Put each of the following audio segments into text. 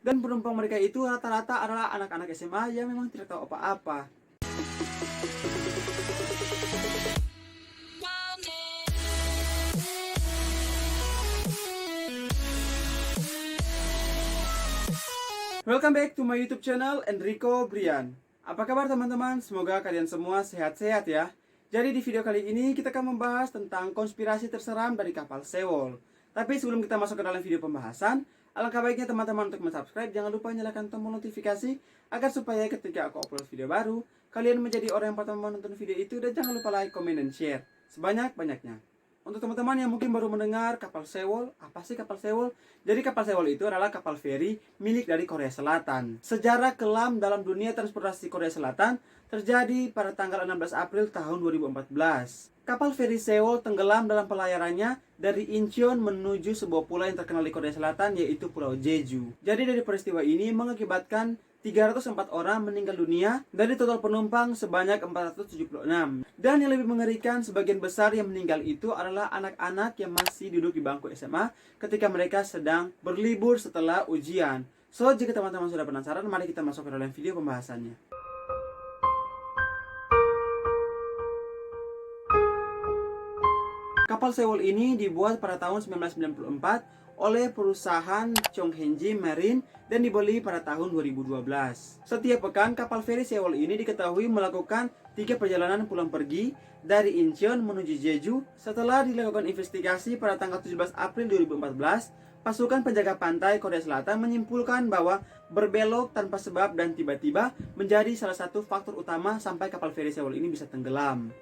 Dan penumpang mereka itu rata-rata adalah anak-anak SMA yang memang tidak tahu apa-apa. Welcome back to my YouTube channel, Enrico Brian. Apa kabar teman-teman? Semoga kalian semua sehat-sehat ya. Jadi di video kali ini kita akan membahas tentang konspirasi terseram dari kapal Sewol. Tapi sebelum kita masuk ke dalam video pembahasan, alangkah baiknya teman-teman untuk subscribe. Jangan lupa nyalakan tombol notifikasi agar supaya ketika aku upload video baru, kalian menjadi orang yang pertama menonton video itu. Dan jangan lupa like, comment, dan share sebanyak-banyaknya. Untuk teman-teman yang mungkin baru mendengar kapal Sewol, apa sih kapal Sewol? Jadi kapal Sewol itu adalah kapal feri milik dari Korea Selatan. Sejarah kelam dalam dunia transportasi Korea Selatan terjadi pada tanggal 16 April tahun 2014. Kapal feri Sewol tenggelam dalam pelayarannya dari Incheon menuju sebuah pulau yang terkenal di Korea Selatan, yaitu Pulau Jeju. Jadi dari peristiwa ini mengakibatkan 304 orang meninggal dunia dari total penumpang sebanyak 476. Dan yang lebih mengerikan, sebagian besar yang meninggal itu adalah anak-anak yang masih duduk di bangku SMA ketika mereka sedang berlibur setelah ujian. So, jika teman-teman sudah penasaran, mari kita masuk ke dalam video pembahasannya. Kapal Sewol ini dibuat pada tahun 1994 oleh perusahaan Chonghenji Marine dan dibeli pada tahun 2012. Setiap pekan, kapal feri Sewol ini diketahui melakukan 3 perjalanan pulang pergi dari Incheon menuju Jeju. Setelah dilakukan investigasi pada tanggal 17 April 2014, pasukan penjaga pantai Korea Selatan menyimpulkan bahwa berbelok tanpa sebab dan tiba-tiba menjadi salah satu faktor utama sampai kapal feri Sewol ini bisa tenggelam.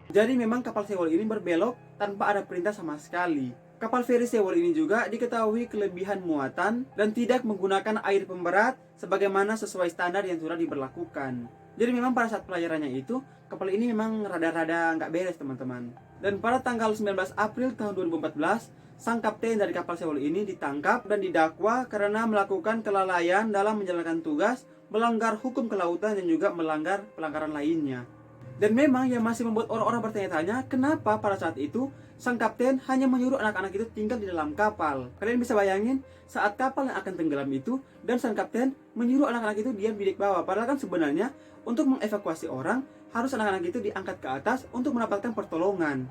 Jadi memang kapal Sewol ini berbelok tanpa ada perintah sama sekali. Kapal feri Sewol ini juga diketahui kelebihan muatan dan tidak menggunakan air pemberat sebagaimana sesuai standar yang sudah diberlakukan. Jadi memang pada saat pelayarannya itu, kapal ini memang rada-rada nggak beres teman-teman. Dan pada tanggal 19 April tahun 2014, sang kapten dari kapal Sewol ini ditangkap dan didakwa karena melakukan kelalaian dalam menjalankan tugas, melanggar hukum kelautan dan juga melanggar pelanggaran lainnya. Dan memang yang masih membuat orang-orang bertanya-tanya, kenapa pada saat itu sang kapten hanya menyuruh anak-anak itu tinggal di dalam kapal. Kalian bisa bayangin saat kapal yang akan tenggelam itu dan sang kapten menyuruh anak-anak itu diam di dek bawah. Padahal kan sebenarnya untuk mengevakuasi orang harus anak-anak itu diangkat ke atas untuk mendapatkan pertolongan.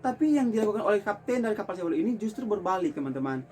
Tapi yang dilakukan oleh kapten dari kapal Sewol ini justru berbalik teman-teman.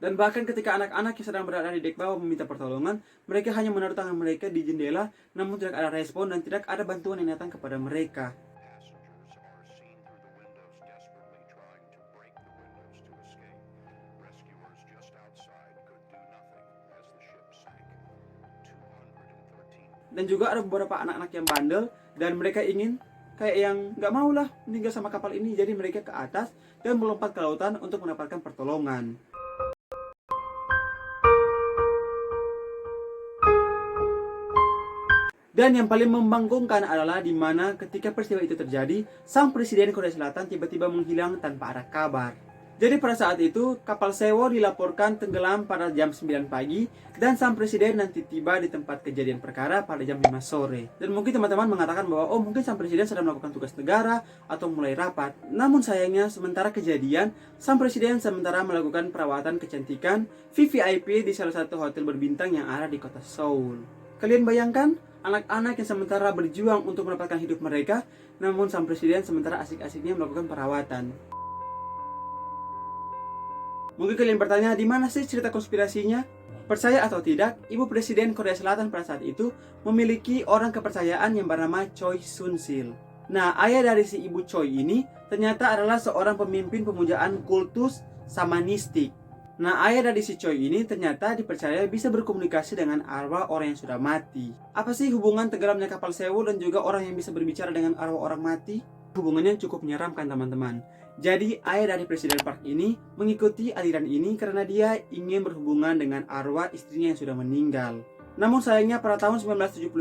Dan bahkan ketika anak-anak yang sedang berada di dek bawah meminta pertolongan, mereka hanya menaruh tangan mereka di jendela, namun tidak ada respon dan tidak ada bantuan yang datang kepada mereka. Dan juga ada beberapa anak-anak yang bandel dan mereka ingin kayak yang nggak mau lah meninggal sama kapal ini, jadi mereka ke atas dan melompat ke lautan untuk mendapatkan pertolongan. Dan yang paling membangkangkan adalah di mana ketika peristiwa itu terjadi, sang presiden Korea Selatan tiba-tiba menghilang tanpa ada kabar. Jadi pada saat itu, kapal Sewo dilaporkan tenggelam pada jam 9 pagi dan sang presiden nanti tiba di tempat kejadian perkara pada jam 5 sore. Dan mungkin teman-teman mengatakan bahwa oh mungkin sang presiden sedang melakukan tugas negara atau mulai rapat. Namun sayangnya sementara kejadian, sang presiden sementara melakukan perawatan kecantikan VVIP di salah satu hotel berbintang yang ada di kota Seoul. Kalian bayangkan, anak-anak yang sementara berjuang untuk mendapatkan hidup mereka, namun sang presiden sementara asik-asiknya melakukan perawatan. Mungkin kalian bertanya, di mana sih cerita konspirasinya? Percaya atau tidak, ibu presiden Korea Selatan pada saat itu memiliki orang kepercayaan yang bernama Choi Soon-sil. Nah, ayah dari si ibu Choi ini ternyata adalah seorang pemimpin pemujaan kultus samanistik. Nah, ayah dari si Choi ini ternyata dipercaya bisa berkomunikasi dengan arwah orang yang sudah mati. Apa sih hubungan tenggelamnya kapal Sewo dan juga orang yang bisa berbicara dengan arwah orang mati? Hubungannya cukup menyeramkan teman-teman. Jadi ayah dari Presiden Park ini mengikuti aliran ini karena dia ingin berhubungan dengan arwah istrinya yang sudah meninggal. Namun sayangnya pada tahun 1979,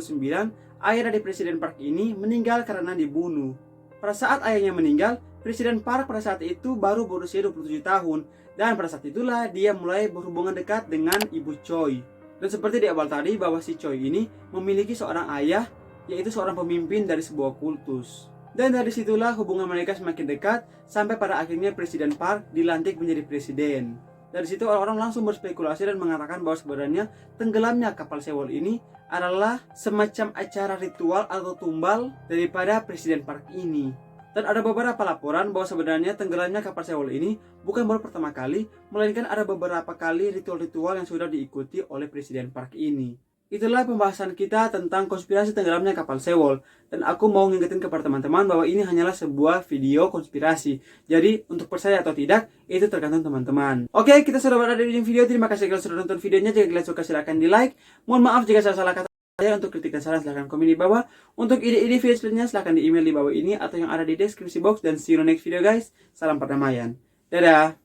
ayah dari Presiden Park ini meninggal karena dibunuh. Pada saat ayahnya meninggal, Presiden Park pada saat itu baru berusia 27 tahun. Dan pada saat itulah dia mulai berhubungan dekat dengan ibu Choi. Dan seperti di awal tadi bahwa si Choi ini memiliki seorang ayah, yaitu seorang pemimpin dari sebuah kultus. Dan dari situlah hubungan mereka semakin dekat sampai pada akhirnya Presiden Park dilantik menjadi presiden. Dari situ orang-orang langsung berspekulasi dan mengatakan bahwa sebenarnya tenggelamnya kapal Seoul ini adalah semacam acara ritual atau tumbal daripada Presiden Park ini. Dan ada beberapa laporan bahwa sebenarnya tenggelamnya kapal Seoul ini bukan baru pertama kali, melainkan ada beberapa kali ritual-ritual yang sudah diikuti oleh Presiden Park ini. Itulah pembahasan kita tentang konspirasi tenggelamnya kapal Seoul. Dan aku mau ngingetin kepada teman-teman bahwa ini hanyalah sebuah video konspirasi. Jadi untuk percaya atau tidak, itu tergantung teman-teman. Oke, kita sudah berada di ujung video. Terima kasih kalian sudah nonton videonya. Jika kalian suka silahkan di like. Mohon maaf jika salah kata saya. Untuk kritik dan saran silahkan komen di bawah. Untuk ide-ide video selanjutnya silahkan di email di bawah ini atau yang ada di deskripsi box. Dan see you in the next video guys. Salam perdamaian. Dadah.